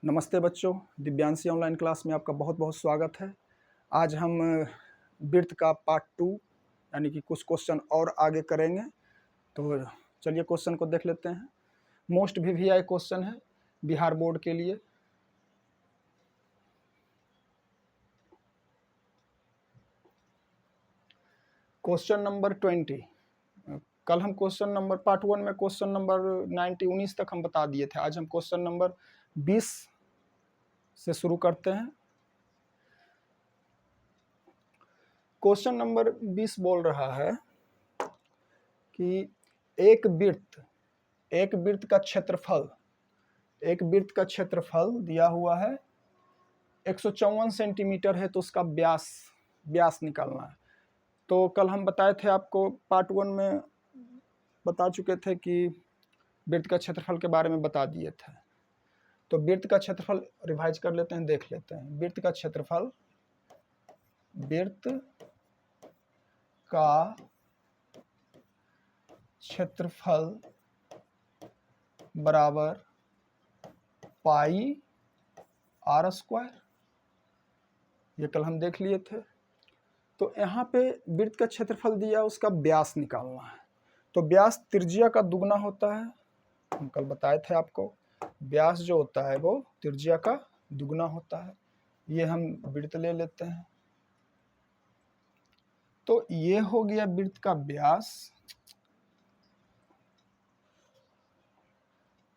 नमस्ते बच्चों, Divyanshi online class में आपका बहुत बहुत स्वागत है। आज हम वृत्त का पार्ट 2 यानी कि कुछ क्वेश्चन और आगे करेंगे। तो चलिए क्वेश्चन को देख लेते हैं। मोस्ट वीवीआई क्वेश्चन है बिहार बोर्ड के लिए। Question number 20। कल हम क्वेश्चन नंबर पार्ट 1 में क्वेश्चन नंबर 19 तक हम बता दिए थे। आज हम क्वेश्चन नंबर 20 से शुरू करते हैं। क्वेश्चन नंबर 20 बोल रहा है कि एक वृत्त का क्षेत्रफल दिया हुआ है 154 सेंटीमीटर है, तो उसका व्यास निकालना है। तो कल हम बताए थे आपको, पार्ट 1 में बता चुके थे कि वृत्त का क्षेत्रफल के बारे में बता दिए थे। तो वृत्त का क्षेत्रफल रिवाइज कर लेते हैं, देख लेते हैं। वृत्त का क्षेत्रफल बराबर पाई आर स्क्वायर, ये कल हम देख लिए थे। तो यहाँ पे वृत्त का क्षेत्रफल दिया, उसका व्यास निकालना है। तो व्यास त्रिज्या का दुगना होता है, हम कल बताए थे आपको। व्यास जो होता है वो त्रिज्या का दुगना होता है। ये हम वृत्त ले लेते हैं। तो ये हो गया वृत्त का व्यास,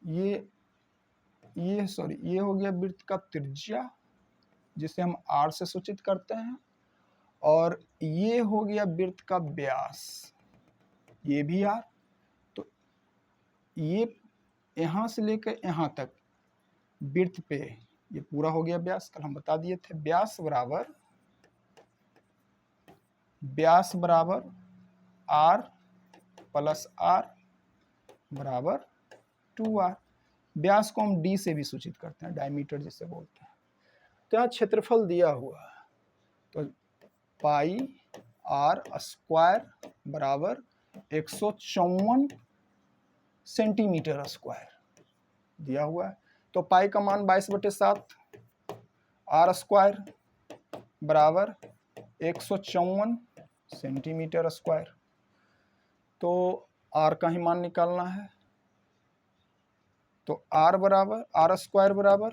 ये हो गया वृत्त का त्रिज्या, जिसे हम आर से सूचित करते हैं। और ये हो गया वृत्त का व्यास, ये भी आर। तो ये यहां से लेकर यहां तक वृत्त पे ये पूरा हो गया व्यास। कल हम बता दिए थे व्यास बराबर आर प्लस आर बराबर 2r। व्यास को हम डी से भी सूचित करते हैं, डायमीटर जिसे बोलते हैं। तो यहाँ क्षेत्रफल दिया हुआ है, तो पाई आर स्क्वायर बराबर 154 सेंटीमीटर स्क्वायर दिया हुआ है। तो पाई का मान 22/7, आर स्क्वायर बराबर 154 सेंटीमीटर स्क्वायर। तो आर का ही मान निकालना है। तो आर स्क्वायर बराबर,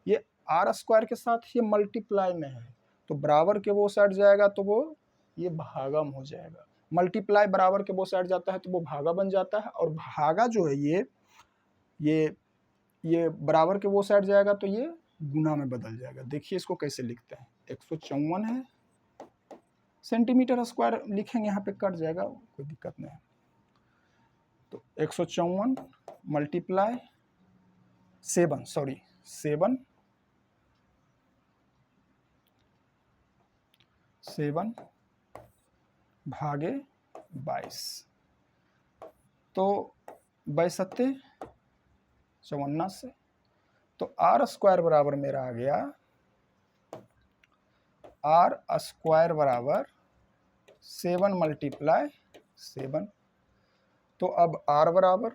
ये आर स्क्वायर के साथ ये मल्टीप्लाई में है, तो बराबर के वो साइड जाएगा तो वो ये भागा में हो जाएगा। मल्टीप्लाई बराबर के वो साइड जाता है तो वो भागा बन जाता है, और भागा जो है ये बराबर के वो साइड जाएगा तो ये गुना में बदल जाएगा। देखिए इसको कैसे लिखते हैं। 154 है, सेंटीमीटर स्क्वायर लिखेंगे, यहाँ पे कट जाएगा, कोई दिक्कत नहीं है। तो 154 मल्टीप्लाई 7 भागे 22, तो 52 से। तो आर स्क्वायर बराबर मेरा आ गया, आर स्क्वायर बराबर 7 मल्टीप्लाई 7। तो अब आर बराबर,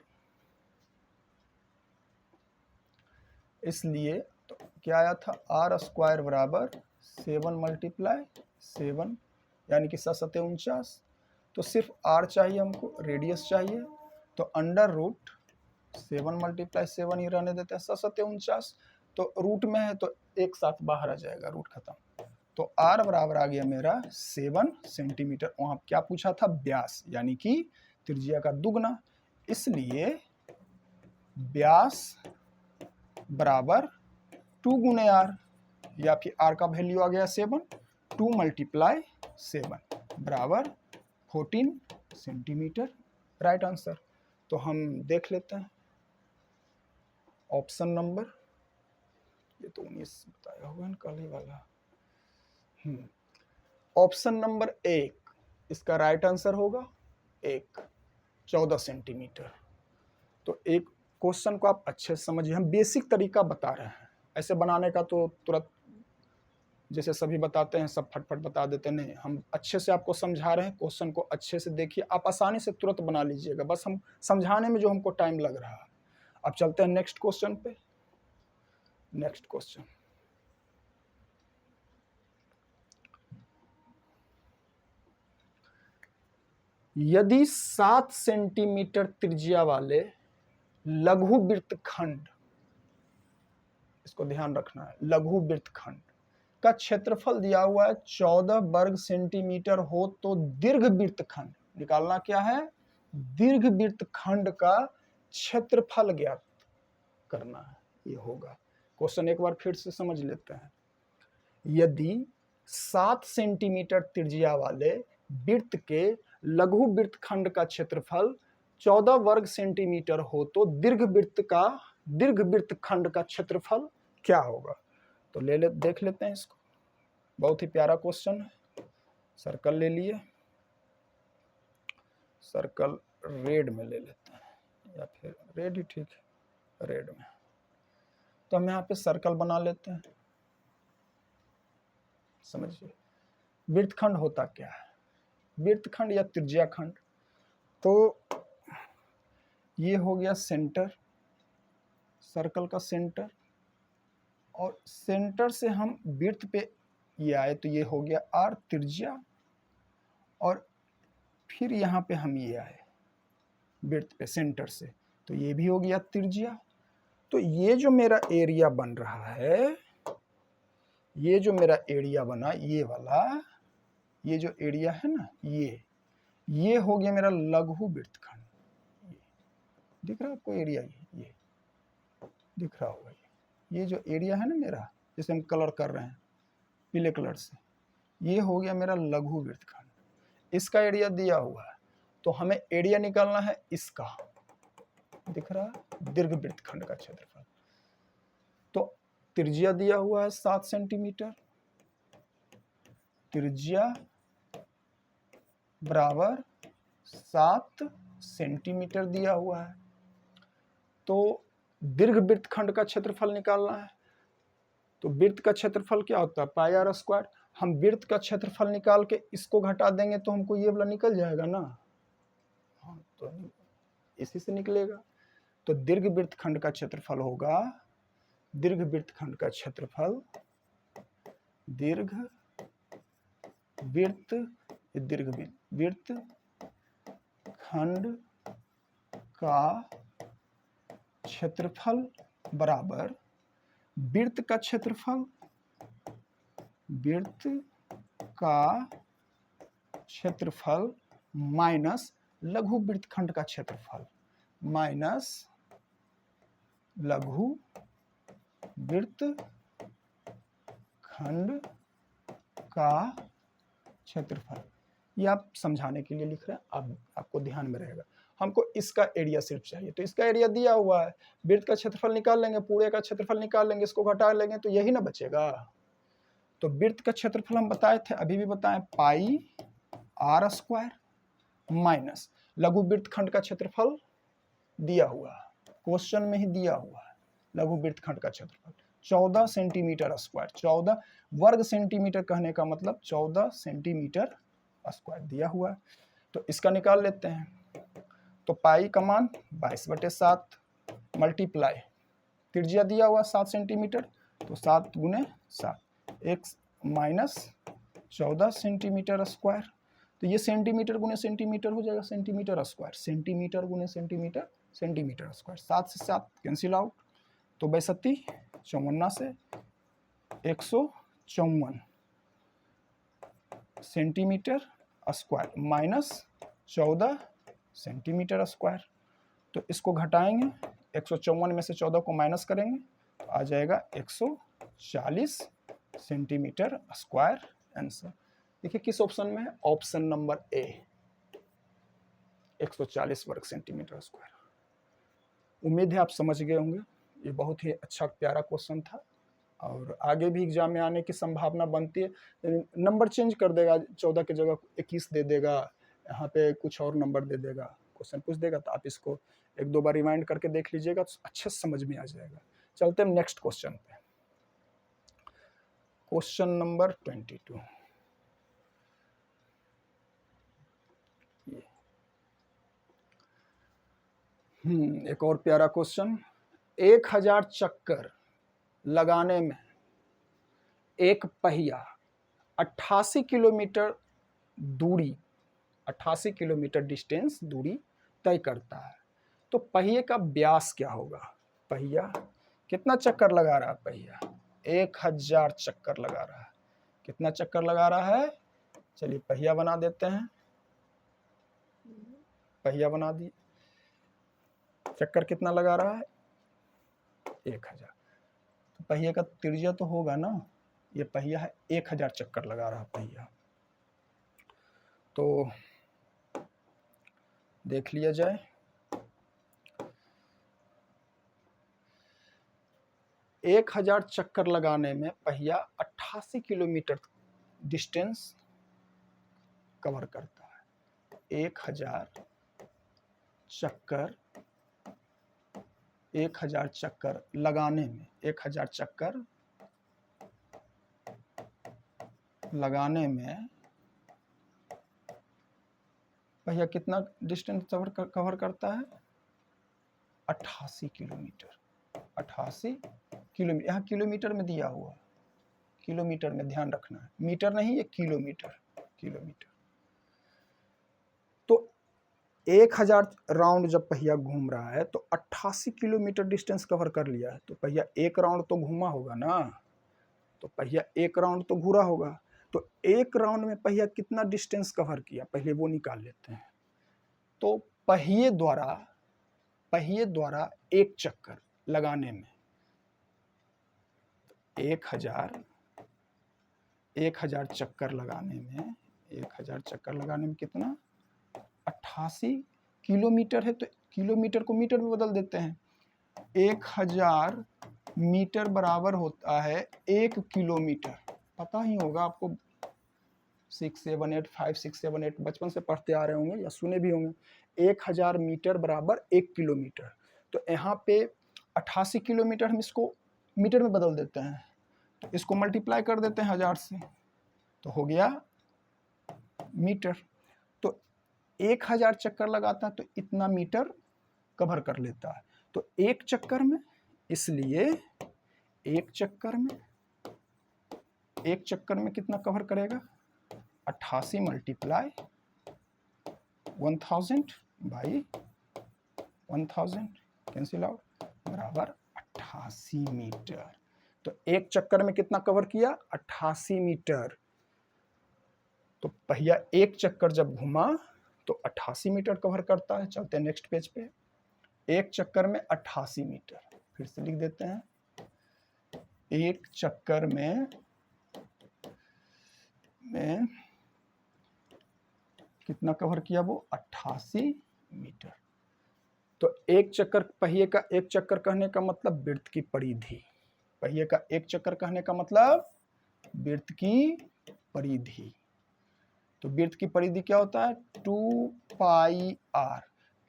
इसलिए तो क्या आया था, आर स्क्वायर बराबर 7 मल्टीप्लाई 7 यानी कि 7×7 तो सिर्फ आर चाहिए हमको, रेडियस चाहिए। तो अंडर रूट 7 मल्टीप्लाई 7 ही रहने देते हैं, 7×7। तो रूट में है तो एक साथ बाहर आ जाएगा, रूट खत्म। तो आर बराबर आ गया मेरा 7 सेंटीमीटर। वहां क्या पूछा था, व्यास यानी कि त्रिज्या का दुगना, इसलिए व्यास बराबर 2 गुने आर, या फिर आर का वैल्यू आ गया 7, 2 मल्टीप्लाई 7 बराबर 14 सेंटीमीटर, राइट आंसर। तो हम देख लेते हैं ऑप्शन नंबर, ये तो 19 बताया होगा ना कल ही वाला। ऑप्शन नंबर 1 इसका राइट आंसर होगा 14 सेंटीमीटर। तो एक क्वेश्चन को आप अच्छे से समझिए, हम बेसिक तरीका बता रहे हैं। ऐसे बनाने का तो तुरंत जैसे सभी बताते हैं सब फटफट बता देते, नहीं, हम अच्छे से आपको समझा रहे हैं। क्वेश्चन को अच्छे से देखिए, आप आसानी से तुरंत बना लीजिएगा, बस हम समझाने में जो हमको टाइम लग रहा है। अब चलते हैं नेक्स्ट क्वेश्चन पे। नेक्स्ट क्वेश्चन, यदि 7 सेंटीमीटर त्रिज्या वाले लघु वृत्तखंड, इसको ध्यान रखना है, लघु वृत्तखंड का क्षेत्रफल दिया हुआ है 14 वर्ग सेंटीमीटर हो तो दीर्घ वृत्तखंड निकालना क्या है, दीर्घ वृत्तखंड का क्षेत्रफल ज्ञात करना है, ये होगा। क्वेश्चन एक बार फिर से समझ लेते हैं। यदि 7 सेंटीमीटर त्रिज्या वाले वृत्त के लघु वृत्तखंड का क्षेत्रफल 14 वर्ग सेंटीमीटर हो तो दीर्घ वृत्तखंड का क्षेत्रफल क्या होगा। तो देख लेते हैं इसको, बहुत ही प्यारा क्वेश्चन है। सर्कल ले लिए, सर्कल रेड में ले लेते हैं, या फिर रेड ही ठीक है, रेड में। तो हम यहाँ पे सर्कल बना लेते हैं। समझिए वृत्तखंड होता क्या है, वृत्तखंड या त्रिज्याखंड। तो ये हो गया सेंटर, सर्कल का सेंटर, और सेंटर से हम वृत्त पे ये आए तो ये हो गया आर त्रिज्या, और फिर यहाँ पे हम ये आए वृत्त पे सेंटर से तो ये भी हो गया त्रिज्या। तो ये जो मेरा एरिया बन रहा है, ये जो मेरा एरिया बना ये वाला, ये जो एरिया है ना, ये हो गया मेरा लघु वृत्तखंड। दिख रहा है आपको एरिया, ये दिख रहा होगा, ये जो एरिया है ना मेरा, जिसे हम कलर कर रहे हैं पीले कलर से, ये हो गया मेरा लघु वृत्तखंड। इसका एरिया दिया हुआ है तो हमें एरिया निकालना है इसका, दिख रहा है, दीर्घ वृत्तखंड का क्षेत्रफल। तो त्रिज्या दिया हुआ है 7 सेंटीमीटर, त्रिज्या बराबर 7 सेंटीमीटर दिया हुआ है। तो दीर्घ वृत्तखंड का क्षेत्रफल निकालना है। तो वृत्त का क्षेत्रफल क्या होता है, पाई आर स्क्वायर। हम वृत्त का क्षेत्रफल निकाल के इसको घटा देंगे तो हमको ये वाला निकल जाएगा ना, हाँ, तो इसी से निकलेगा। तो दीर्घ वृत्तखंड का क्षेत्रफल होगा, दीर्घ वृत्तखंड का क्षेत्रफल, दीर्घ वृत्तखंड का क्षेत्रफल बराबर वृत्त का क्षेत्रफल, वृत्त का क्षेत्रफल माइनस लघु वृत्तखंड का क्षेत्रफल, माइनस लघु वृत्तखंड का क्षेत्रफल। ये आप समझाने के लिए लिख रहे हैं, आपको ध्यान में रहेगा। हमको इसका एरिया सिर्फ चाहिए, तो इसका एरिया दिया हुआ है, वृत्त का क्षेत्रफल निकाल लेंगे, पूरे का क्षेत्रफल निकाल लेंगे, इसको घटा लेंगे तो यही ना बचेगा। तो वृत्त का क्षेत्रफल हम बताए थे, अभी भी बताएं, पाई आर स्क्वायर माइनस लघु वृत्तखंड का क्षेत्रफल दिया हुआ है, क्वेश्चन में ही दिया हुआ है, लघु वृत्तखंड का क्षेत्रफल 14 सेंटीमीटर स्क्वायर, 14 वर्ग सेंटीमीटर कहने का मतलब 14 सेंटीमीटर स्क्वायर दिया हुआ है। तो इसका निकाल लेते हैं। तो पाई का मान 22/7 मल्टीप्लाई त्रिज्या दिया हुआ 7 सेंटीमीटर, तो 7 गुने 7 x माइनस 14 सेंटीमीटर स्क्वायर। तो ये सेंटीमीटर गुने सेंटीमीटर हो जाएगा, सेंटीमीटर स्क्वायर, सेंटीमीटर गुने सेंटीमीटर, सेंटीमीटर स्क्वायर। 7 से 7 कैंसिल आउट, तो 62 54 से 154 centimetre square minus 14 centimetre square. तो इसको घटाएंगे, 154 में से 14 को माइनस करेंगे तो आ जाएगा 140 सेंटीमीटर स्क्वायर आंसर। देखिए किस ऑप्शन में है, ऑप्शन नंबर ए, 140 वर्ग सेंटीमीटर स्क्वायर। उम्मीद है आप समझ गए होंगे, ये बहुत ही अच्छा प्यारा क्वेश्चन था और आगे भी एग्जाम में आने की संभावना बनती है। नंबर चेंज कर देगा, 14 की जगह 21 दे देगा, यहाँ पे कुछ और नंबर दे देगा, क्वेश्चन पूछ देगा, तो आप इसको 1-2 बार रिमाइंड करके देख लीजिएगा तो अच्छे से समझ में आ जाएगा। चलते हैं नेक्स्ट क्वेश्चन पे, क्वेश्चन नंबर 22। एक और प्यारा क्वेश्चन, 1000 चक्कर लगाने में एक पहिया 88 किलोमीटर दूरी, 88 किलोमीटर डिस्टेंस दूरी तय करता है, तो पहिए का व्यास क्या होगा? पहिया कितना चक्कर लगा रहा है? पहिया 1000 चक्कर लगा रहा है। कितना चक्कर लगा रहा है? चलिए पहिया बना देते हैं, पहिया बना दिए। चक्कर कितना लगा रहा है? 1000। तो पहिए का त्रिज्या तो होगा ना, ये पहिया है 1000 चक्कर लगा रहा है पहिया। तो देख लिया जाए, 1000 चक्कर लगाने में पहिया 88 किलोमीटर डिस्टेंस कवर करता है। 1000 चक्कर, 1000 चक्कर लगाने में, 1000 चक्कर लगाने में पहिया कितना डिस्टेंस कवर करता है? 88 किलोमीटर। 88 किलोमीटर, यहाँ किलोमीटर में दिया हुआ, किलोमीटर में ध्यान रखना है, मीटर नहीं, ये किलोमीटर, किलोमीटर। तो 1000 राउंड जब पहिया घूम रहा है तो 88 किलोमीटर डिस्टेंस कवर कर लिया है, तो पहिया एक राउंड तो घूमा होगा ना, तो पहिया एक राउंड तो घूरा होगा। तो एक राउंड में पहिया कितना डिस्टेंस कवर किया, पहले वो निकाल लेते हैं। तो पहिए द्वारा एक चक्कर लगाने में 1000 चक्कर लगाने में, 1000 चक्कर लगाने में कितना? 88 किलोमीटर है, तो किलोमीटर को मीटर में बदल देते हैं। 1000 मीटर बराबर होता है 1 किलोमीटर। पता ही होगा आपको, 6, 7, 8, 5, 6, 7, 8 बचपन से पढ़ते आ रहे होंगे या सुने भी होंगे। 1000 मीटर बराबर 1 किलोमीटर। तो यहाँ पे 88 किलोमीटर हम इसको मीटर में बदल देते हैं, तो इसको मल्टीप्लाई कर देते हैं 1000 से, तो हो गया मीटर। तो 1000 चक्कर लगाता है तो इतना मीटर कवर कर लेता है। तो एक चक्कर में, इसलिए एक चक्कर में कितना कवर करेगा? 88 मल्टीप्लाई 1000 बाई 1000 कैंसिल आउट, बराबर 88 मीटर। तो एक चक्कर में कितना कवर किया? 88 मीटर। तो पहिया एक चक्कर जब घुमा तो 88 मीटर कवर करता है। चलते हैं नेक्स्ट पेज पे। एक चक्कर में 88 मीटर, फिर से लिख देते हैं, एक चक्कर में कितना कवर किया? वो 88 मीटर। तो एक चक्कर, पहिए का एक चक्कर कहने का मतलब वृत्त की परिधि, पहिए का एक चक्कर कहने का मतलब वृत्त की परिधि। तो वृत्त की परिधि क्या होता है? 2 पाई आर।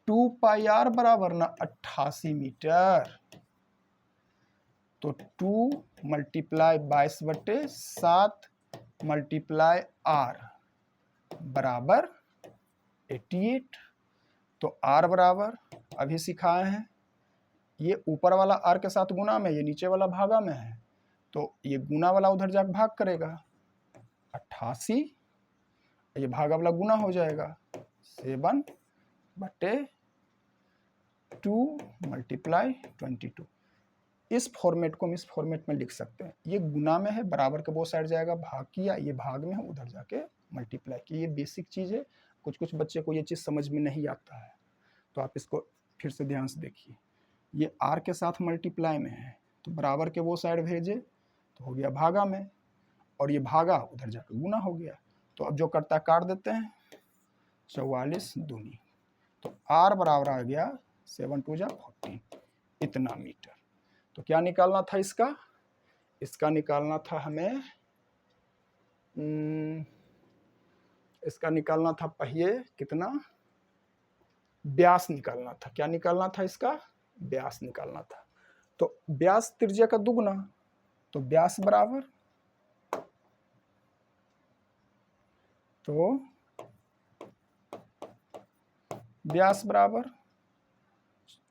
2 पाई आर बराबर ना 88 मीटर। तो 2 मल्टीप्लाई 22/7 मल्टीप्लाई आर बराबर 88। तो आर बराबर अभी सिखाए हैं, ये ऊपर वाला आर के साथ गुना में, ये नीचे वाला भागा में है, तो ये गुना वाला उधर जाकर भाग करेगा 88, ये भागा वाला गुना हो जाएगा 7/2 मल्टीप्लाई 22। इस फॉर्मेट को हम इस फॉर्मेट में लिख सकते हैं। ये गुना में है, बराबर के वो साइड जाएगा, भाग किया, ये भाग में है, उधर जाके मल्टीप्लाई किया। ये बेसिक चीज़ है, कुछ बच्चे को ये चीज़ समझ में नहीं आता है, तो आप इसको फिर से ध्यान से देखिए। ये आर के साथ मल्टीप्लाई में है, तो बराबर के वो साइड भेजे तो हो गया भागा में, और ये भागा उधर जाकर गुना हो गया। तो अब जो करता है काट देते हैं, 44 दूनी, तो आर बराबर आ गया 7 2 14, इतना मीटर। तो क्या निकालना था इसका? इसका निकालना था हमें, इसका निकालना था पहिए कितना, व्यास निकालना था। क्या निकालना था? इसका व्यास निकालना था। तो व्यास त्रिज्या का दुगुना, तो व्यास बराबर, तो व्यास बराबर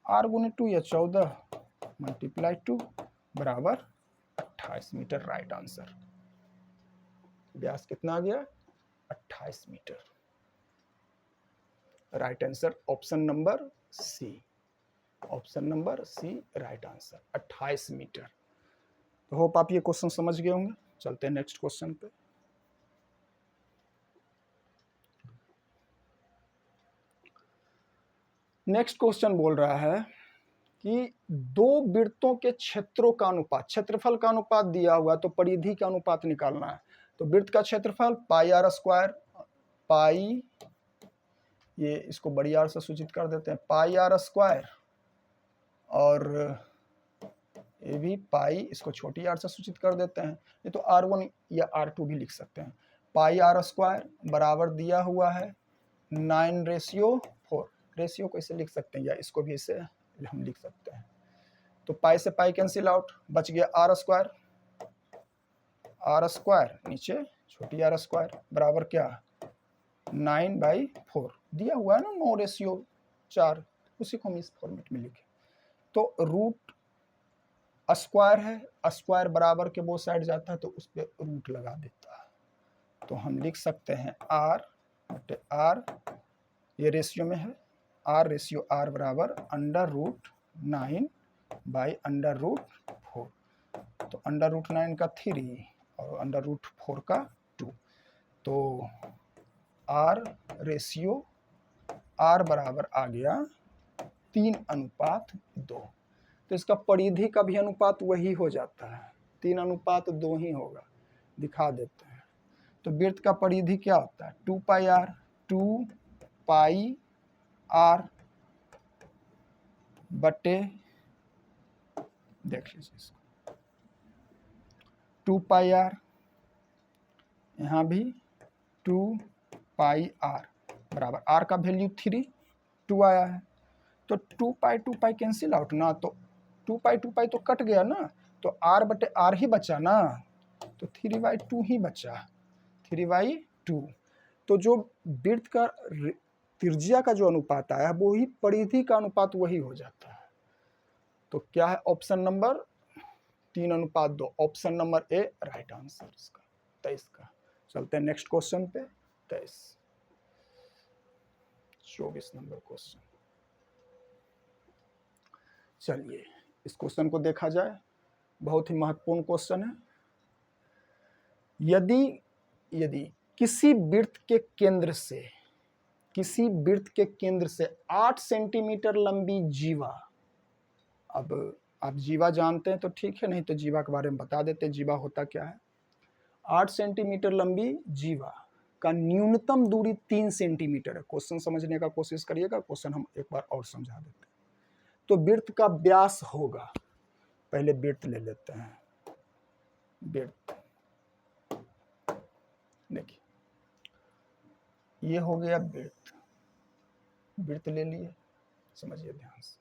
आर गुने 2 या 14 मल्टीप्लाई 2 बराबर 28 मीटर राइट आंसर। व्यास कितना आ गया? 28 metre. Right answer option number C. Option number C right answer 28 metre. तो होप आप ये क्वेश्चन समझ गए होंगे। चलते हैं नेक्स्ट क्वेश्चन पे। नेक्स्ट क्वेश्चन बोल रहा है कि दो वृत्तों के क्षेत्रों का अनुपात, क्षेत्रफल का अनुपात दिया हुआ तो परिधि का अनुपात निकालना है। तो वृत्त का क्षेत्रफल पाई आर स्क्वायर, पाई, ये इसको बड़ी आर से सूचित कर देते हैं, पाई आर स्क्वायर, और ये भी पाई, इसको छोटी आर से सूचित कर देते हैं। ये तो R1 या R2 भी लिख सकते हैं। पाई आर स्क्वायर बराबर दिया हुआ है 9:4। रेशियो को इसे लिख सकते हैं या इसको भी इसे हम लिख सकते हैं। तो पाई से पाई कैंसिल आउट, बच गया आर स्क्वायर। आर स्क्वायर नीचे छोटी आर स्क्वायर बराबर क्या? 9/4 दिया हुआ है ना, 9:4, उसी को हम इस फॉर्मेट में लिखे। तो रूट स्क्वायर है, स्क्वायर बराबर के बोथ साइड जाता है तो उस पर रूट लगा देता है। तो हम लिख सकते हैं आर बटे आर, ये रेशियो में है, आर रेशियो आर बराबर √9/√4। तो √9 का 3 और √4 का 2। तो आर रेशियो आर बराबर आ गया 3:2। तो इसका परिधि का भी अनुपात वही हो जाता है, 3:2 ही होगा। दिखा देते हैं। तो वृत्त का परिधि क्या होता है? 2πr, 2πr बटे, देख लीजिए इसको, 2πr, यहाँ भी 2πr बराबर, r का वैल्यू 3, 2 आया है। तो 2π कैंसिल आउट ना, तो 2π तो कट गया ना, तो r बटे r ही बचा ना, तो 3/2 ही बचा, 3/2। तो जो वृत्त का त्रिज्या का जो अनुपात आया वो ही परिधि का अनुपात वही हो जाता है। तो क्या है option number 3:2, option number A right answer इसका 23 का। चलते हैं नेक्स्ट क्वेश्चन पे, 24 नंबर क्वेश्चन। चलिए इस क्वेश्चन को देखा जाए, बहुत ही महत्वपूर्ण क्वेश्चन है। यदि किसी वृत्त के केंद्र से 8 सेंटीमीटर लंबी जीवा, अब आप जीवा जानते हैं तो ठीक है, नहीं तो जीवा के बारे में बता देते हैं। जीवा होता क्या है? 8 सेंटीमीटर लंबी जीवा का न्यूनतम दूरी 3 सेंटीमीटर है। क्वेश्चन समझने का कोशिश करिएगा, क्वेश्चन हम एक बार और समझा देते हैं। तो वृत्त का व्यास होगा, पहले वृत्त ले लेते हैं, वृत्त, देखिए ये हो गया वृत्त, वृत्त ले लिए, समझिए ध्यान से।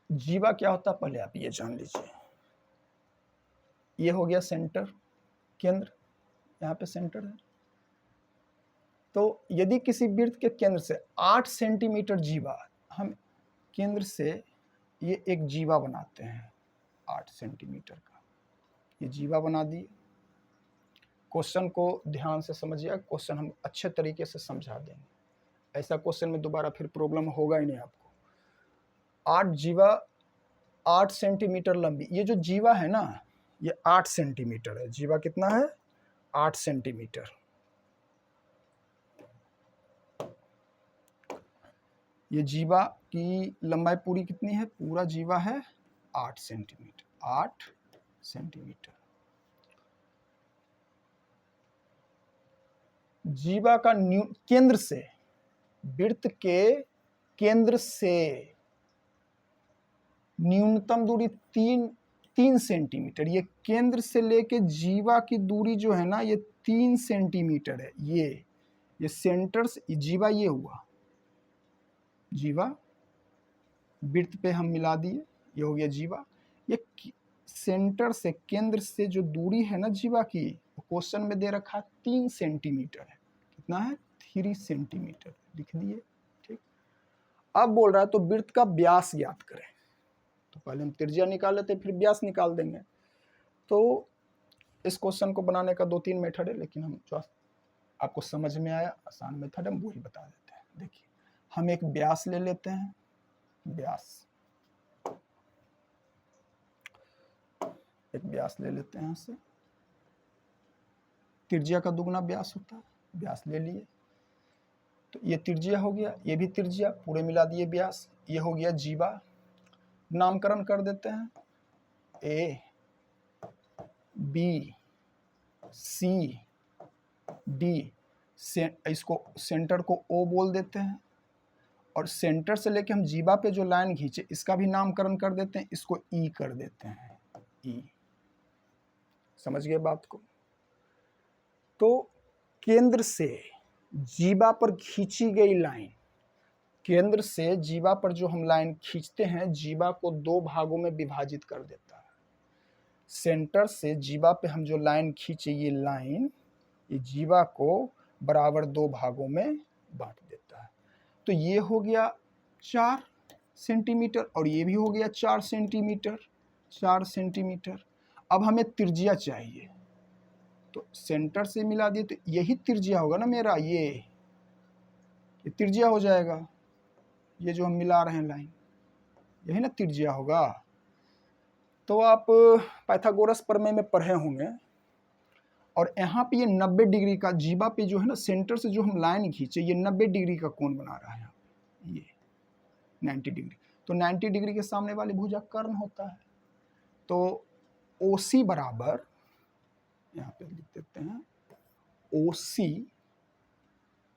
जीवा क्या होता है पहले आप ये जान लीजिए। ये हो गया सेंटर, केंद्र, यहाँ पे सेंटर है। तो यदि किसी वृत्त के केंद्र से 8 सेंटीमीटर जीवा, हम केंद्र से ये एक जीवा बनाते हैं 8 सेंटीमीटर का, ये जीवा बना दिए। क्वेश्चन को ध्यान से समझिए, क्वेश्चन हम अच्छे तरीके से समझा देंगे, ऐसा क्वेश्चन में दोबारा फिर प्रॉब्लम होगा ही नहीं आपको। 8 जीवा 8 सेंटीमीटर लंबी, ये जो जीवा है ना ये 8 सेंटीमीटर है। जीवा कितना है? 8 सेंटीमीटर। ये जीवा की लंबाई पूरी कितनी है? पूरा जीवा है 8 सेंटीमीटर, 8 सेंटीमीटर। जीवा का केंद्र से, वृत्त के केंद्र से न्यूनतम दूरी 3 सेंटीमीटर। ये केंद्र से लेके जीवा की दूरी जो है ना ये 3 सेंटीमीटर है। ये सेंटर से जीवा, ये हुआ जीवा, वृत्त पे हम मिला दिए, ये हो गया जीवा। ये सेंटर से, केंद्र से जो दूरी है ना जीवा की, क्वेश्चन में दे रखा 3 सेंटीमीटर है। कितना है? 3 सेंटीमीटर लिख दिए, ठीक। अब बोल रहा है तो वृत्त का व्यास ज्ञात करें। तो पहले हम त्रिज्या निकाल लेते फिर व्यास निकाल देंगे। तो इस क्वेश्चन को बनाने का 2-3 मेथड है, लेकिन हम जो आपको समझ में आया आसान मेथड हम वही बता देते हैं। देखिए हम एक व्यास ले लेते हैं, व्यास, एक व्यास ले लेते हैं, इससे त्रिज्या का दुगना व्यास होता है, व्यास ले लिए। तो ये त्रिज्या हो गया, ये भी त्रिज्या, पूरे मिला दिए व्यास, ये हो गया जीवा। नामकरण कर देते हैं, ए बी सी डी, इसको सेंटर को ओ बोल देते हैं, और सेंटर से लेके हम जीवा पे जो लाइन खींचे इसका भी नामकरण कर देते हैं, इसको ई कर देते हैं, ई। समझ गए बात को? तो केंद्र से जीवा पर खींची गई लाइन, केंद्र से जीवा पर जो हम लाइन खींचते हैं, जीवा को 2 भागों में विभाजित कर देता है। सेंटर से जीवा पे हम जो लाइन खींचे, ये लाइन, ये जीवा को बराबर 2 भागों में बांट देता है। तो ये हो गया 4 सेंटीमीटर और ये भी हो गया 4 सेंटीमीटर, 4 सेंटीमीटर। अब हमें त्रिज्या चाहिए, तो सेंटर से मिला दिए, तो यही त्रिज्या होगा ना मेरा, ये त्रिज्या हो जाएगा, ये जो हम मिला रहे हैं लाइन, यही ना त्रिज्या होगा। तो आप पाइथागोरस प्रमेय में पढ़े होंगे, और यहाँ पे ये 90 डिग्री का जीवा पे जो है ना, सेंटर से जो हम लाइन खींचे, ये 90 डिग्री का कोण बना रहा है यहाँ पे, ये 90 डिग्री। तो 90 डिग्री के सामने वाली भुजा कर्ण होता है। तो OC बराबर, यहाँ पे लिख देते हैं, OC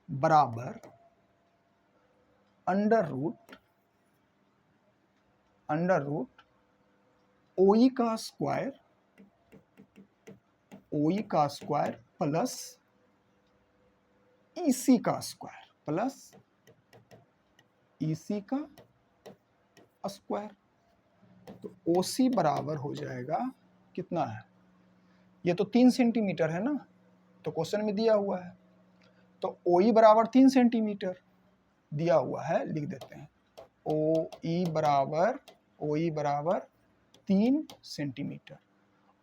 बराबर अंडर रूट OE का स्क्वायर, OE का स्क्वायर प्लस EC का स्क्वायर प्लस EC का स्क्वायर। तो OC बराबर हो जाएगा कितना है, ये तो 3 सेंटीमीटर है ना, तो क्वेश्चन में दिया हुआ है। तो OE बराबर 3 सेंटीमीटर दिया हुआ है, लिख देते हैं OE बराबर 3 सेंटीमीटर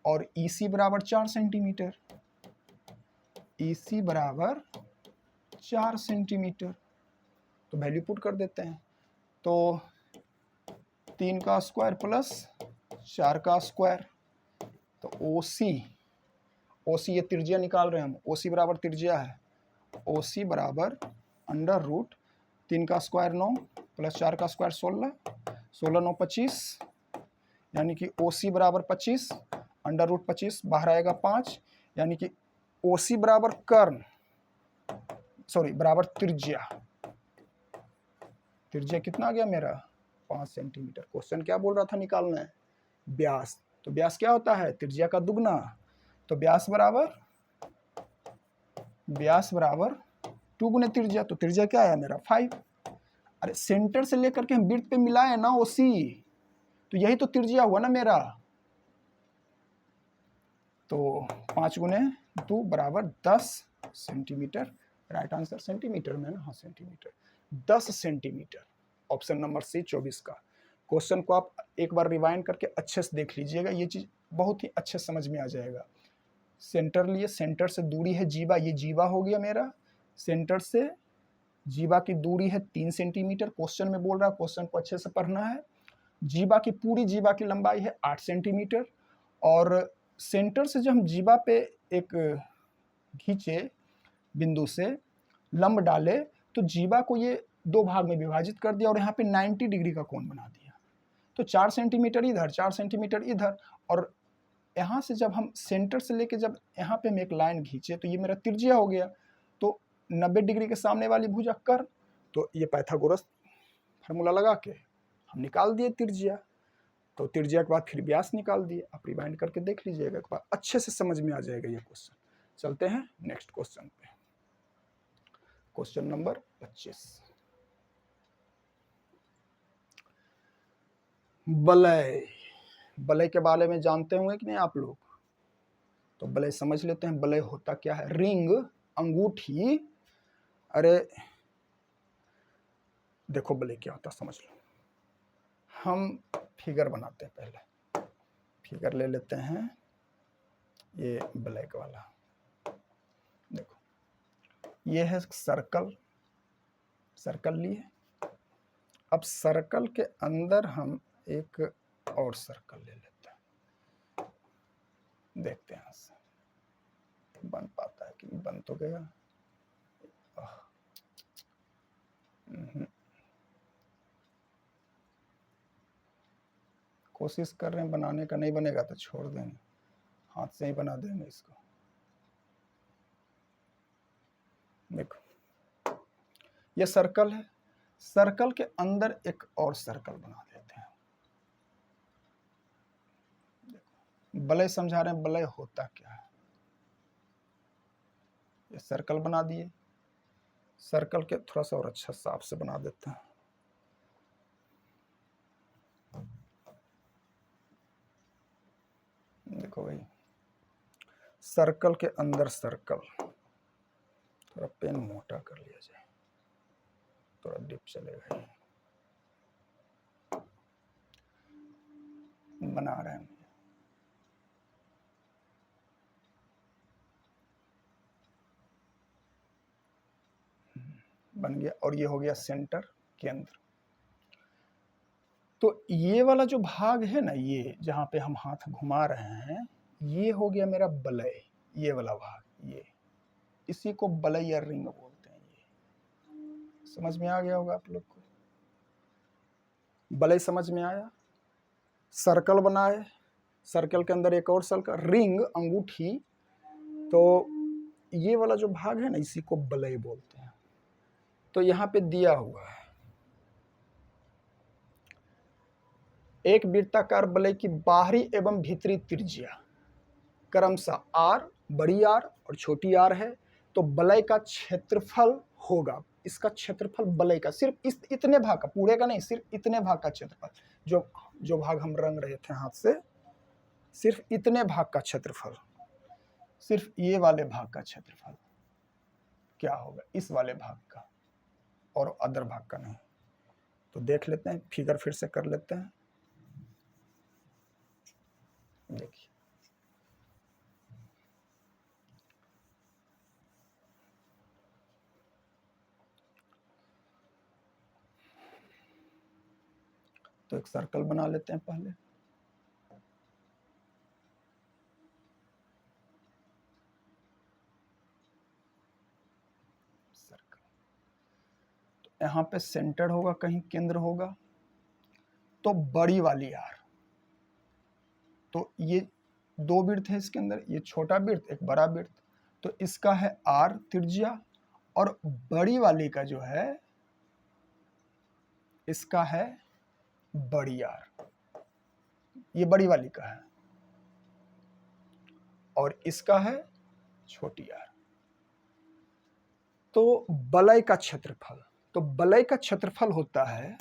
और EC बराबर 4 सेंटीमीटर, EC बराबर 4 सेंटीमीटर। तो वैल्यू पुट कर देते हैं, तो 3 का स्क्वायर प्लस 4 का स्क्वायर, तो OC ये त्रिज्या निकाल रहे हैं हम, OC बराबर त्रिज्या है, OC बराबर अंडर रूट 3 का स्क्वायर 9 प्लस 4 का स्क्वायर 16, 16 9 25, यानी कि OC बराबर 25, अंडर रूट 25 बाहर आएगा 5, यानी कि OC बराबर कर्ण, सॉरी बराबर त्रिज्या, त्रिज्या कितना आ गया मेरा 5 सेंटीमीटर। क्वेश्चन क्या बोल रहा था निकालना है, व्यास। तो व्यास क्या होता है, त्रिज्या का दुगना। तो व्यास बराबर 2 गुने त्रिज्या, तो त्रिज्या क्या आया मेरा 5। अरे सेंटर से लेकर के हम वृत्त पे मिलाए ना OC, तो यही तो त्रिज्या हुआ ना मेरा। तो 5 गुने 2 बराबर 10 सेंटीमीटर, राइट आंसर सेंटीमीटर में ना, हाँ centimetre, 10 centimetre. Option number C 24 का। क्वेश्चन को आप एक बार रिवाइंड करके अच्छे से देख लीजिएगा, ये चीज बहुत ही अच्छे समझ में आ जाएगा। सेंटर लिए, सेंटर से दूरी है जीवा, ये जीवा हो गया मेरा, सेंटर से जीवा की दूरी है 3 सेंटीमीटर। क्वेश्चन में बोल रहा है, क्वेश्चन को अच्छे से पढ़ना है। जीवा की पूरी जीवा की लंबाई है 8 सेंटीमीटर, और सेंटर से जब हम जीवा पे एक खींचे बिंदु से लंब डाले, तो जीवा को ये 2 भाग में विभाजित कर दिया और यहाँ पे 90 डिग्री का कोण बना दिया। तो 4 सेंटीमीटर इधर, 4 सेंटीमीटर इधर, और यहाँ से जब हम सेंटर से लेके जब यहाँ पे हम एक लाइन खींचे, तो ये मेरा त्रिज्या हो गया। तो 90 डिग्री के सामने वाली भुजा कर्ण, तो ये पाइथागोरस फार्मूला लगा के हम निकाल दिए त्रिज्या। तो त्रिज्या के बाद फिर व्यास निकाल दिए। आप रिवाइंड करके देख लीजिएगा, एक बार अच्छे से समझ में आ जाएगा ये क्वेश्चन। चलते हैं नेक्स्ट क्वेश्चन पे, क्वेश्चन नंबर 25। बलय के बारे में जानते होंगे कि नहीं आप लोग? तो बलय समझ लेते हैं। बलय होता क्या है, रिंग, अंगूठी। अरे देखो बलय क्या होता समझ लो। हम फिगर बनाते हैं। पहले फिगर ले लेते हैं, ये ब्लैक वाला। देखो ये है सर्कल, सर्कल लिए। अब सर्कल के अंदर हम एक और सर्कल ले लेते हैं, देखते हैं से बन पाता है कि बन तो गया। कोशिश कर रहे हैं बनाने का, नहीं बनेगा तो छोड़ देंगे, हाथ से ही बना देंगे इसको। देखो ये सर्कल है, सर्कल के अंदर एक और सर्कल बना देते हैं। देखो वलय समझा रहे हैं, वलय होता क्या है। ये सर्कल बना दिए, सर्कल के थोड़ा सा और अच्छा साफ से बना देते हैं। देखो भाई सर्कल के अंदर सर्कल, थोड़ा पेन मोटा कर लिया जाए, थोड़ा डिप चलेगा। बना रहे हैं, बन गया। और ये हो गया सेंटर, केंद्र। तो ये वाला जो भाग है ना, ये जहां पे हम हाथ घुमा रहे हैं, ये हो गया मेरा वलय। ये वाला भाग, ये इसी को वलय या रिंग बोलते हैं। ये समझ में आ गया होगा आप लोग को। वलय समझ में आया। सर्कल बनाए, सर्कल के अंदर एक और सर्कल, रिंग अंगूठी। तो ये वाला जो भाग है ना, इसी को वलय बोलते हैं। तो यहाँ पे दिया हुआ है एक वृत्ताकार वलय की बाहरी एवं भीतरी त्रिज्या क्रमशः आर, बड़ी आर और छोटी आर है। तो वलय का क्षेत्रफल होगा, इसका क्षेत्रफल वलय का, सिर्फ इतने भाग का, पूरे का नहीं, सिर्फ इतने भाग का क्षेत्रफल, जो भाग हम रंग रहे थे हाथ से, सिर्फ इतने भाग का क्षेत्रफल, सिर्फ ये वाले भाग का क्षेत्रफल क्या होगा, इस वाले भाग का, और अदर भाग का नहीं। तो देख लेते हैं, फिगर फिर से कर लेते हैं। देखिए तो एक सर्कल बना लेते हैं पहले। सर्कल तो यहाँ पे सेंटर होगा, कहीं केंद्र होगा। तो बड़ी वाली आर, तो ये दो वृत्त है इसके अंदर, ये छोटा वृत्त, एक बड़ा वृत्त। तो इसका है आर त्रिज्या, और बड़ी वाली का जो है, इसका है बड़ी आर, ये बड़ी वाली का है, और इसका है छोटी आर। तो वलय का क्षेत्रफल, तो वलय का क्षेत्रफल होता है,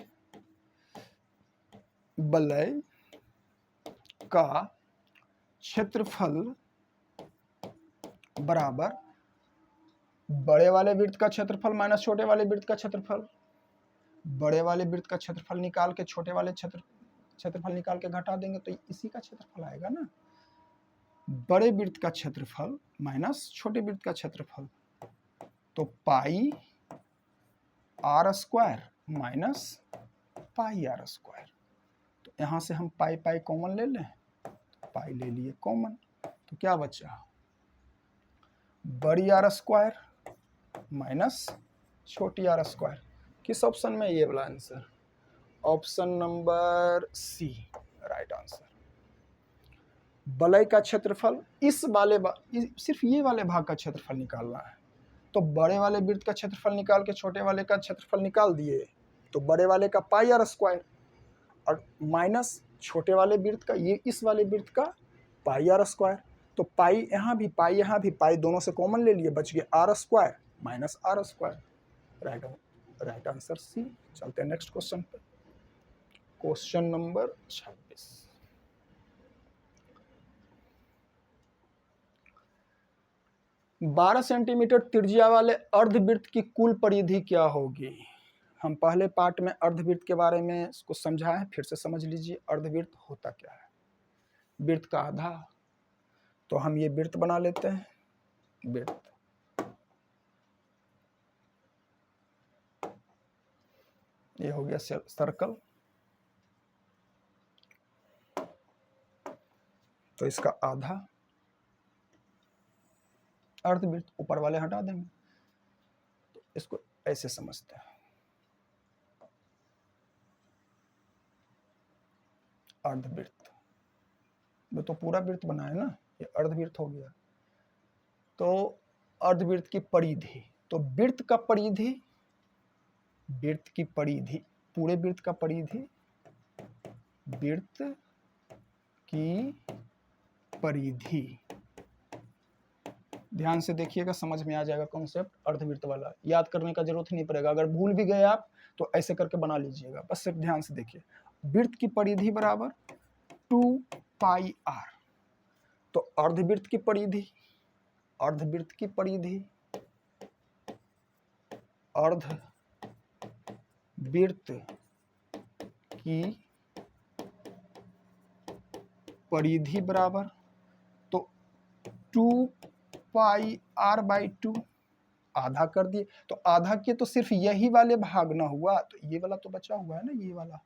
वलय का क्षेत्रफल बराबर बड़े वाले वृत्त का क्षेत्रफल माइनस छोटे वाले वृत्त का क्षेत्रफल। बड़े वाले वृत्त का क्षेत्रफल निकाल के छोटे वाले क्षेत्रफल निकाल के घटा देंगे तो इसी का क्षेत्रफल आएगा ना। बड़े वृत्त का क्षेत्रफल माइनस छोटे वृत्त का क्षेत्रफल, तो pi r square minus pi r square. तो यहां से हम पाई पाई कॉमन ले लें, पाई ले लिए कॉमन, तो क्या बचा, बड़ी आर स्क्वायर माइनस छोटी आर स्क्वायर। किस ऑप्शन में, ये वाला answer, option number C right answer. वलय का क्षेत्रफल इस वाले सिर्फ ये वाले भाग का क्षेत्रफल निकालना है। तो बड़े वाले वृत्त का क्षेत्रफल निकाल के छोटे वाले का क्षेत्रफल निकाल दिए, तो बड़े वाले का पाई आर स्क्वायर, और माइनस छोटे वाले वृत्त का, ये इस वाले वृत्त का पाई आर स्क्वायर। तो पाई यहाँ भी, पाई यहाँ भी, पाई दोनों से कॉमन ले लिए, बच गया R square minus R square. Right answer C. चलते हैं नेक्स्ट क्वेश्चन पे, क्वेश्चन नंबर 26। बारह सेंटीमीटर त्रिज्या वाले अर्धवृत्त की कुल परिधि क्या होगी। हम पहले पार्ट में अर्धवृत्त के बारे में कुछ समझाएं, फिर से समझ लीजिए अर्धवृत्त होता क्या है। वृत्त का आधा, तो हम ये वृत्त बना लेते हैं, वृत्त। ये हो गया सर्कल, तो इसका आधा अर्धवृत्त, ऊपर वाले हटा देंगे, तो इसको ऐसे समझते हैं, अर्धवृत्त। वो तो पूरा वृत्त बना है ना, ये अर्धवृत्त हो गया। तो अर्धवृत्त की परिधि, तो वृत्त का परिधि, वृत्त की परिधि, पूरे वृत्त का परिधि, वृत्त की परिधि। ध्यान से देखिएगा, समझ में आ जाएगा कॉन्सेप्ट अर्धवृत्त वाला, याद करने का जरूरत नहीं पड़ेगा। अगर भूल भी गए आप तो ऐसे करके बना लीजिएगा, बस सिर्फ ध्यान से देखिए। वृत्त की परिधि बराबर 2πr, तो अर्धवृत्त की परिधि, अर्धवृत्त की परिधि, अर्धवृत्त की परिधि बराबर, तो 2πr/2 आधा कर दिए, तो आधा के तो सिर्फ यही वाले भाग ना हुआ, तो ये वाला तो बचा हुआ है ना, ये वाला भाग,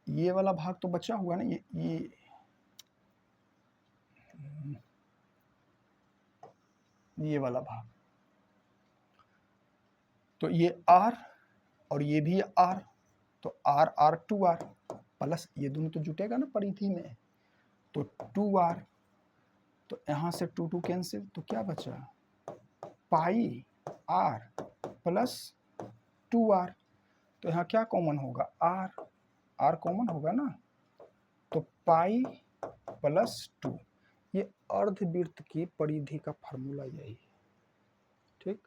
ये वाला भाग तो बचा हुआ है ना, ये वाला भाग, तो ये r और ये भी r, तो r 2r प्लस ये दोनों तो जुटेगा ना परिधि में, तो 2r, तो यहाँ से 2 कैंसिल, तो क्या बचा, पाई r प्लस 2r, तो यहाँ क्या कॉमन होगा, r कॉमन होगा ना, तो पाई प्लस 2। ये अर्धवृत्त की परिधि का फार्मूला यही है, ठीक।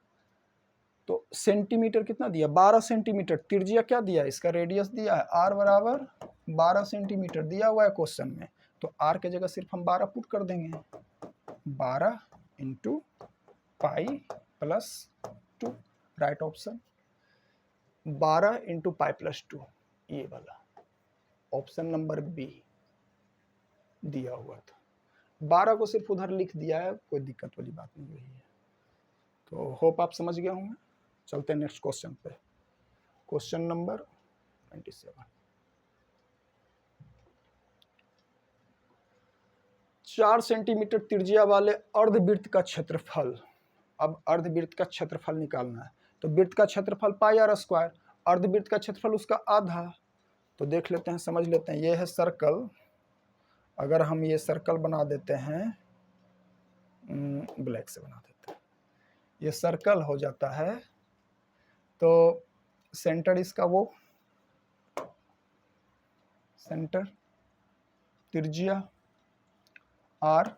तो सेंटीमीटर कितना दिया, 12 सेंटीमीटर, त्रिज्या क्या दिया, इसका रेडियस दिया है r बराबर 12 सेंटीमीटर दिया हुआ है क्वेश्चन में, तो r के जगह सिर्फ हम 12 पुट कर देंगे, 12 into pi plus 2, right option, 12 into pi plus 2, ये वाला ऑप्शन नंबर बी दिया हुआ था। 12 को सिर्फ उधर लिख दिया है, कोई दिक्कत वाली बात नहीं हुई है। तो होप आप समझ गए होंगे। चलते हैं नेक्स्ट क्वेश्चन पे, क्वेश्चन नंबर 27। 4 सेंटीमीटर त्रिज्या वाले अर्धवृत्त का क्षेत्रफल, अब अर्धवृत्त का क्षेत्रफल निकालना है, तो वृत्त का क्षेत्रफल πr², अर्धवृत्त का क्षेत्रफल उसका आधा, तो देख लेते हैं, समझ लेते हैं। ये है सर्कल, अगर हम ये सर्कल बना देते हैं, ब्लैक से बना देते हैं, ये सर्कल हो जाता है, तो सेंटर इसका वो सेंटर, त्रिज्या r,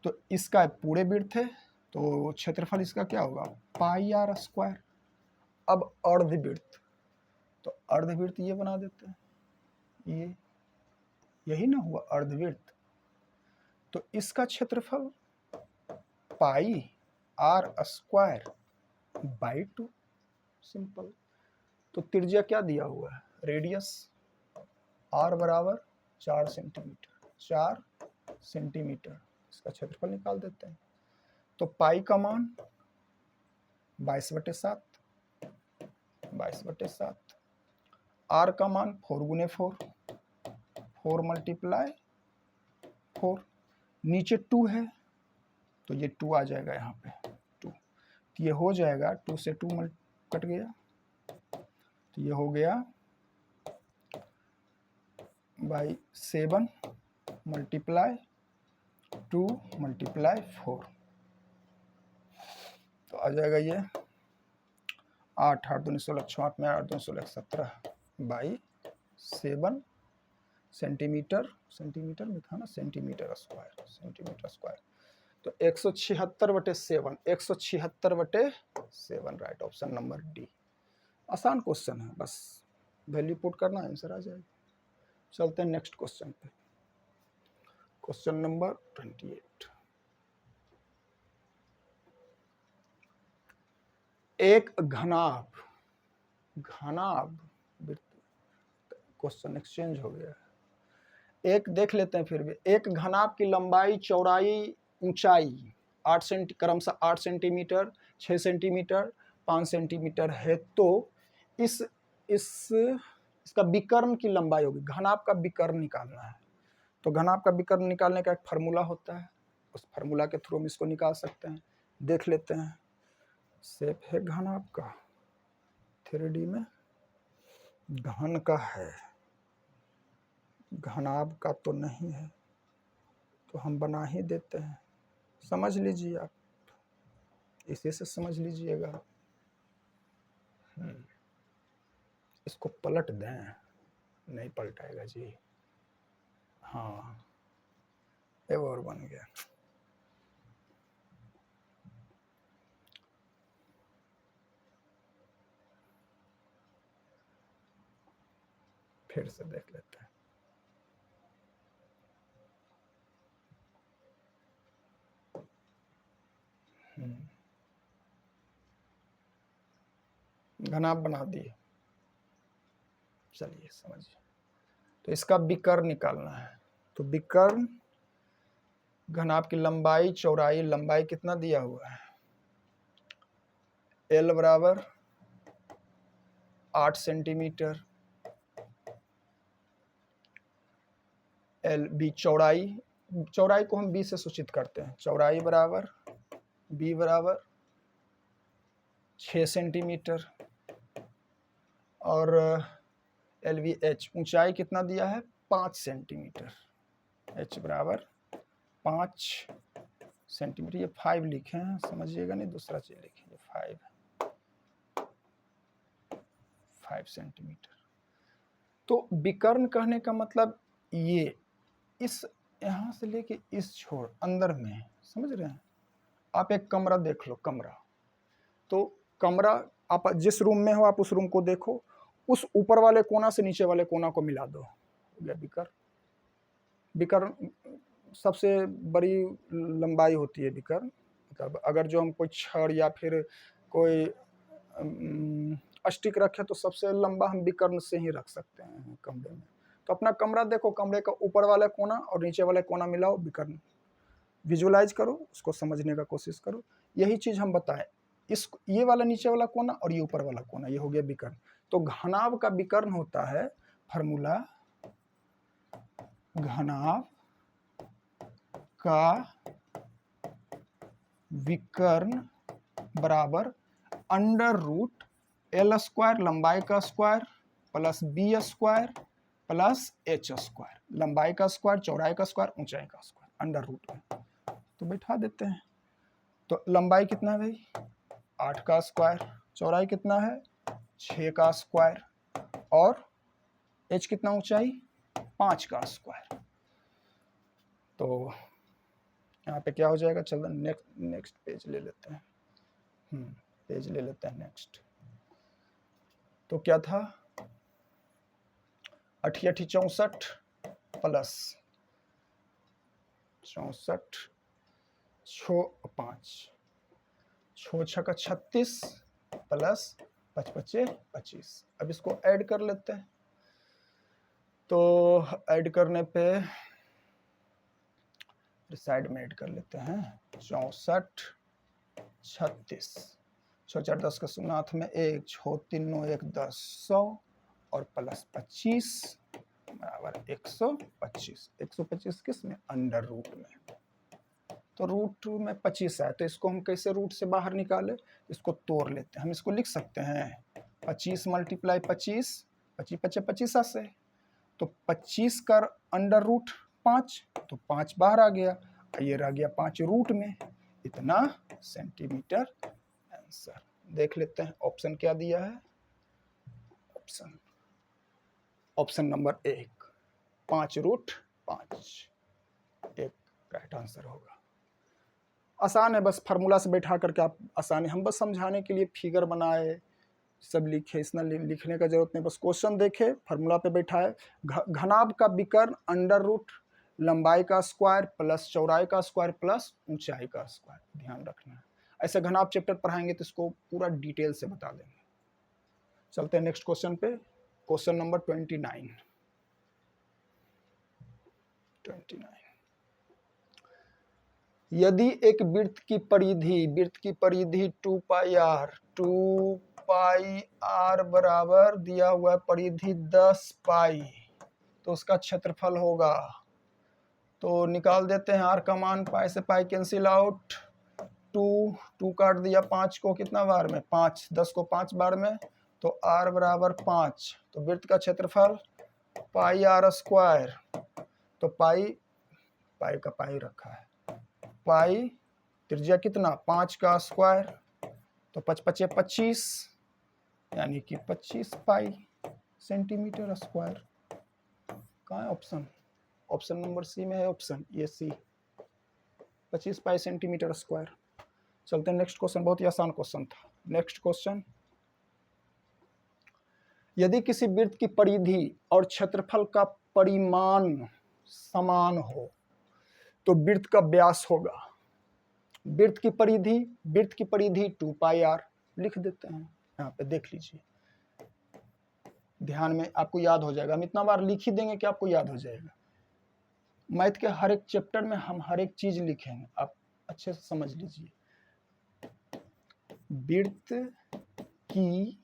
तो इसका पूरे वृत्त है, तो क्षेत्रफल इसका क्या होगा, πr²। अब अर्धवृत्त, तो अर्धवृत्त ये बना देते हैं, ये यही ना हुआ अर्धवृत्त, तो इसका क्षेत्रफल πr²/2, सिंपल। तो त्रिज्या क्या दिया हुआ है, रेडियस, r बराबर 4 सेंटीमीटर, 4 सेंटीमीटर, इसका क्षेत्रफल निकाल देते हैं, तो पाई का मान 22/7, 22/7, r का मान 4 गुने 4, 4 मल्टीप्लाई 4, नीचे 2 है, तो ये 2 आ जाएगा यहाँ पे 2, तो ये हो जाएगा 2 से 2 कट गया, तो ये हो गया बाई 7 मल्टीप्लाई 2 मल्टीप्लाई 4, तो आ जाएगा ये 8 8 2 16 8 में 8 2 16 17 बाई 7 सेंटीमीटर, सेंटीमीटर में था ना, सेंटीमीटर स्क्वायर, तो 176/7, 176/7, राइट ऑप्शन नंबर डी। आसान क्वेश्चन है, बस वैल्यू पुट करना, आंसर आ जाएगा। चलते हैं नेक्स्ट क्वेश्चन पे, क्वेश्चन नंबर 28। एक घनाभ क्वेश्चन एक्सचेंज हो गया। एक देख लेते हैं फिर भी। एक घनाभ की लंबाई, चौड़ाई, ऊंचाई क्रमशः 8 सेंटीमीटर, 6 सेंटीमीटर, 5 सेंटीमीटर है, तो इसका विकर्ण की लंबाई होगी। घनाभ का विकर्ण निकालना है, तो घनाभ का विकर्ण निकालने का एक फार्मूला होता है, उस फार्मूला के थ्रू हम इसको निकाल सकते हैं। देख लेते हैं। शेप है घनाभ का, 3D में घन का है, घनाभ का तो नहीं है, तो हम बना ही देते हैं। समझ लीजिए आप, इसी से समझ लीजिएगा। इसको पलट दें, नहीं पलटाएगा जी। हाँ, ये और बन गया। फिर से देख लेते हैं। घनाभ बना दिए। चलिए समझिए। तो इसका विकर्ण निकालना है, तो विकर्ण घनाभ की लंबाई, चौड़ाई, लंबाई कितना दिया हुआ है, L बराबर 8 सेंटीमीटर, L B चौड़ाई को हम B से सूचित करते हैं। चौड़ाई बराबर B बराबर 6 सेंटीमीटर, और LVH ऊंचाई कितना दिया है, 5 सेंटीमीटर, H बराबर 5 सेंटीमीटर। ये 5 लिखे हैं, समझिएगा, नहीं दूसरा चीज लिखेंगे। 5 सेंटीमीटर। तो विकर्ण कहने का मतलब ये इस यहाँ से लेके इस छोर अंदर में, समझ रहे हैं आप। एक कमरा देख लो, कमरा, तो कमरा आप जिस रूम में हो, आप उस रूम को देखो, उस ऊपर वाले कोना से नीचे वाले कोना को मिला दो, हो गया विकर्ण। विकर्ण सबसे बड़ी लंबाई होती है विकर्ण। मतलब अगर जो हम कोई छड़ या फिर कोई स्टिक रखे, तो सबसे लंबा हम विकर्ण से ही रख सकते हैं कमरे में। तो अपना कमरा देखो, कमरे का ऊपर वाला कोना और नीचे वाला कोना मिलाओ, विकर्ण विजुलाइज करो, उसको समझने का कोशिश करो। यही चीज हम बताएं, ये वाला नीचे वाला कोना और ये ऊपर वाला कोना, ये हो गया विकर्ण। तो घनाभ का विकर्ण होता है, फार्मूला, घनाभ का विकर्ण बराबर √L² लंबाई का square plus B square plus H square. लंबाई का स्क्वायर, चौड़ाई का स्क्वायर, ऊंचाई का स्क्वायर, अंडर रूट में। तो बैठा देते हैं। तो लंबाई कितना है भाई, 8 का स्क्वायर, चौड़ाई कितना है, 6 का स्क्वायर, और H कितना, ऊंचाई 5 का स्क्वायर। तो यहाँ पे क्या हो जाएगा, चलो नेक्स्ट पेज ले लेते हैं। पेज ले लेते हैं नेक्स्ट। तो क्या था, 88 64 प्लस 64 6 5 6 6 का 36 प्लस 5 5 25। अब इसको ऐड कर लेते हैं। तो ऐड करने पे साइड में ऐड कर लेते हैं, 64 36, 6 4 10 का शून्यार्थ में 1, 6 3 9 1 10 100, और प्लस 25 बराबर 125। 125 किस में, अंडर रूट में। तो रूट में 25 है, तो इसको हम कैसे रूट से बाहर निकाले, इसको तोड़ लेते हैं। हम इसको लिख सकते हैं 25 × 25, 25 25 से, तो 25 का अंडर रूट 5, तो 5 बाहर आ गया, ये रह गया 5 रूट में, इतना सेंटीमीटर। आंसर देख लेते हैं। ऑप्शन क्या दिया है, ऑप्शन नंबर 1, 5√5, एक राइट आंसर होगा। आसान है, बस फार्मूला से बैठा करके आप आसानी, हम बस समझाने के लिए फिगर बनाए, सब लिखे, इतना लिखने का जरूरत नहीं, बस क्वेश्चन देखे, फार्मूला पे बैठा है। घनाभ का विकर्ण लंबाई का स्क्वायर प्लस चौड़ाई का स्क्वायर प्लस ऊंचाई का स्क्वायर, ध्यान रखना है। ऐसे घना आप चैप्टर पढ़ाएंगे तो इसको पूरा डिटेल से बता देंगे। चलते हैं नेक्स्ट क्वेश्चन पे, क्वेश्चन नंबर 29। यदि एक वृत्त की परिधि 2 पाई आर बराबर दिया हुआ है परिधि 10 पाई, तो उसका क्षेत्रफल होगा, तो निकाल देते हैं आर का मान, पाई से पाई कैंसिल आउट, 2 काट दिया 5 को कितना बार में, 5, 10 को 5 बार में, तो आर बराबर 5। तो वृत्त का क्षेत्रफल पाई आर स्क्वायर, तो पाई का पाई रखा है, पाई त्रिज्या कितना 5 का स्क्वायर, तो 5 पचे 25 यानी कि 25 पाई सेंटीमीटर स्क्वायर। कहाँ है ऑप्शन, ऑप्शन नंबर सी में है ऑप्शन, ये सी, 25 पाई सेंटीमीटर स्क्वायर। चलते हैं नेक्स्ट क्वेश्चन, बहुत ही आसान क्वेश्चन था। नेक्स्ट क्वेश्चन, यदि किसी वृत्त की परिधि और क्षेत्रफल का परिमाण समान हो तो वृत्त का व्यास होगा। वृत्त की परिधि 2 पाई आर लिख देते हैं, यहाँ पे देख लीजिए, ध्यान में आपको याद हो जाएगा। हम इतना बार लिख ही देंगे कि आपको याद हो जाएगा। मैथ के हर एक चैप्टर में हम हर एक चीज लिखेंगे, आप अच्छे से समझ लीजिए। वृत्त की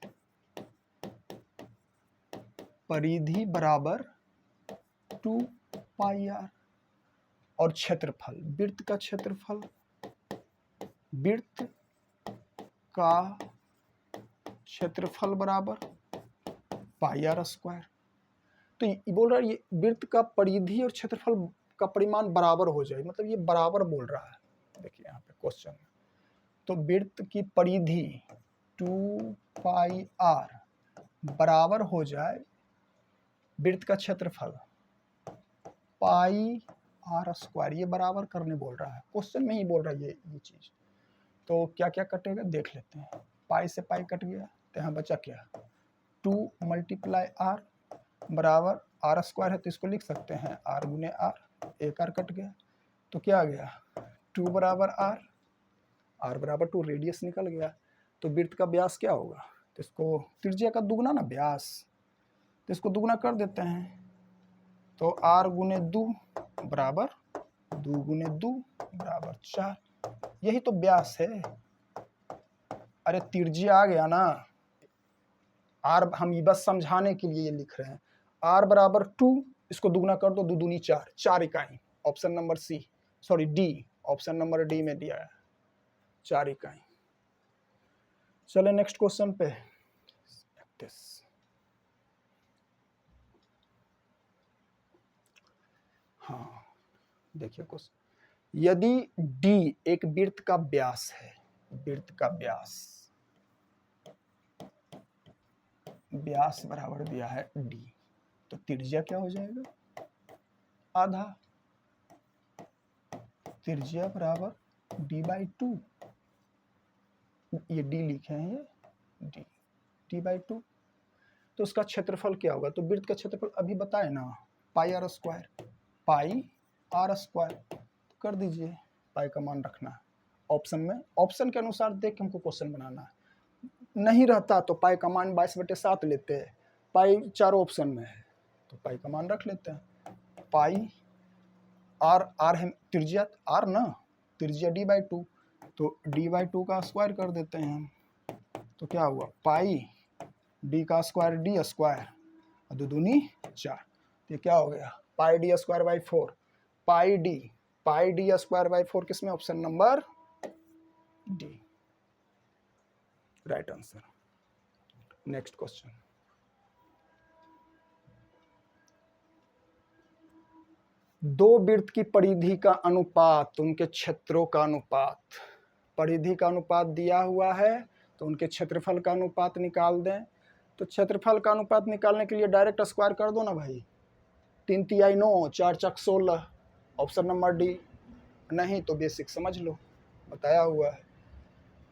परिधि बराबर 2 पाई आर और क्षेत्रफल, वृत्त का क्षेत्रफल, वृत्त का क्षेत्रफल बराबर पाई आर स्क्वायर। तो ये बोल रहा है ये वृत्त का परिधि और क्षेत्रफल का परिमाण बराबर हो जाए, मतलब ये बराबर बोल रहा है। देखिए यहाँ पे क्वेश्चन में, तो वृत्त की परिधि 2 पाई आर बराबर हो जाए वृत्त का क्षेत्रफल पाई आर स्क्वायर, ये बराबर करने बोल रहा है, क्वेश्चन में ही बोल रहा है ये चीज। तो क्या क्या कटेगा देख लेते हैं। पाई से पाई कट गया, तो यहाँ बचा क्या, 2 मल्टीप्लाई आर बराबर आर स्क्वायर है, तो इसको लिख सकते हैं आर गुने आर, एक आर कट गया, तो क्या आ गया 2 बराबर आर बराबर 2, रेडियस निकल गया। तो वृत्त का व्यास क्या होगा, तो इसको त्रिज्या का दुगना ना व्यास, तो इसको दुगना कर देते हैं, तो आर गुने 2 बराबर 2 गुने 2 बराबर 4, यही तो व्यास है। अरे त्रिज्या आ गया ना, आर हम ये बस समझाने के लिए ये लिख रहे हैं। आर बराबर 2, इसको दुगना कर दो, 2 दूनी 4, 4 इकाई, option number C, sorry D, option number D में दिया है 4 इकाई। चले नेक्स्ट क्वेश्चन पे, हाँ देखिए क्वेश्चन, यदि डी एक वृत्त का व्यास है, वृत्त का व्यास बराबर दिया है डी, तो त्रिज्या क्या हो जाएगा, आधा, त्रिज्या बराबर d/2, ये डी लिखे हैं, ये d/2, तो उसका क्षेत्रफल क्या होगा, तो वृत्त का क्षेत्रफल अभी बताए ना, पाई आर स्क्वायर, तो कर दीजिए, पाई का मान रखना है ऑप्शन में, ऑप्शन के अनुसार देख के हमको क्वेश्चन बनाना है। नहीं रहता तो पाई का मान 22/7 लेते हैं, पाई चारों ऑप्शन में है तो पाई का मान रख लेते हैं, पाई आर है त्रिज्या, आर ना त्रिज्या d/2, तो d/2 का स्क्वायर कर देते हैं हम, तो क्या हुआ पाई डी का स्क्वायर डी स्क्वायर, 2 दूनी 4, ये क्या हो गया pi D square by 4, pi D square by 4 किसमें, option number D, right answer. Next question, दो वृत्त की परिधि का अनुपात, उनके क्षेत्रों का अनुपात, परिधि का अनुपात दिया हुआ है तो उनके क्षेत्रफल का अनुपात निकाल दें। तो क्षेत्रफल का अनुपात निकालने के लिए डायरेक्ट स्क्वायर कर दो ना भाई, 3 तिहाई 9, 4 चक 16, ऑप्शन नंबर डी, नहीं तो बेसिक समझ लो बताया हुआ है।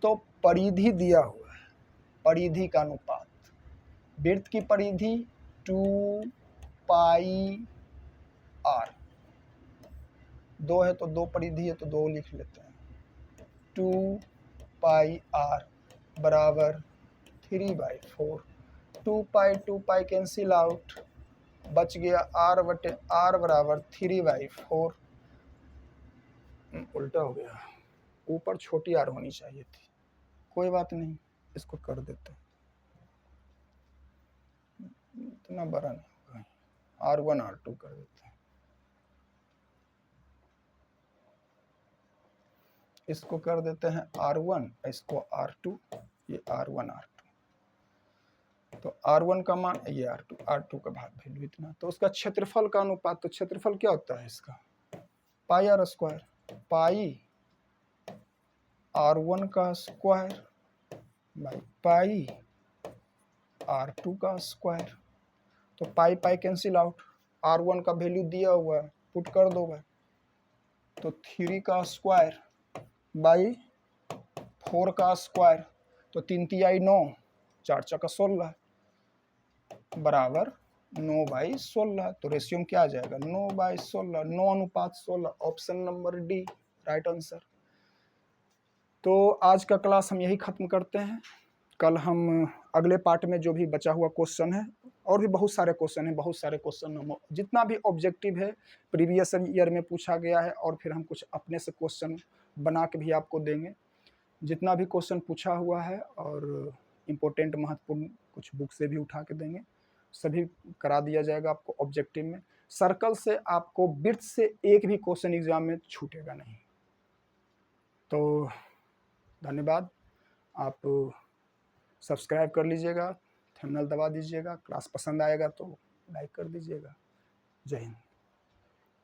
तो परिधि दिया हुआ है, परिधि का अनुपात, वृत्त की परिधि 2 पाई आर, 2 है तो 2 परिधि है तो 2 लिख लेते हैं। 2 पाई आर बराबर 3/4। 2 पाई कैंसिल आउट, बच गया आर बटे आर बराबर 3/4। उल्टा हो गया, ऊपर छोटी आर होनी चाहिए थी, कोई बात नहीं, इसको कर देते हैं, इतना बड़ा नहीं होगा, R1 R2 कर देते हैं, इसको कर देते हैं R1, इसको R2, ये R1 R2, तो R1 का मान ये R2 का भाग वैल्यू इतना, तो उसका क्षेत्रफल का अनुपात, तो क्षेत्रफल क्या होता है इसका, पाई आर स्क्वायर, पाई R1 का स्क्वायर बाई पाई R2 का स्क्वायर, तो पाई पाई कैंसिल आउट, R1 का वैल्यू दिया हुआ है, पुट कर दो भाई, तो 3 का स्क्वायर बाई 4 का स्क्वायर, तो 3 तिहाई 9, 4 चौका 16 बराबर 9/16, तो रेशियो में क्या आ जाएगा 9/16, 9:16, option number D right answer. तो आज का क्लास हम यही खत्म करते हैं, कल हम अगले पार्ट में जो भी बचा हुआ क्वेश्चन है, और भी बहुत सारे क्वेश्चन हैं, बहुत सारे क्वेश्चन हम जितना भी ऑब्जेक्टिव है प्रीवियस ईयर में पूछा गया है, और फिर हम कुछ अपने से क्वेश्चन बना के भी आपको देंगे, जितना भी क्वेश्चन पूछा हुआ है, और इम्पोर्टेंट महत्वपूर्ण कुछ बुक से भी उठा के देंगे, सभी करा दिया जाएगा आपको ऑब्जेक्टिव में। सर्कल से आपको वृत्त से एक भी क्वेश्चन एग्जाम में छूटेगा नहीं। तो धन्यवाद, आप सब्सक्राइब कर लीजिएगा, थंबनेल दबा दीजिएगा, क्लास पसंद आएगा तो लाइक कर दीजिएगा। जय हिंद।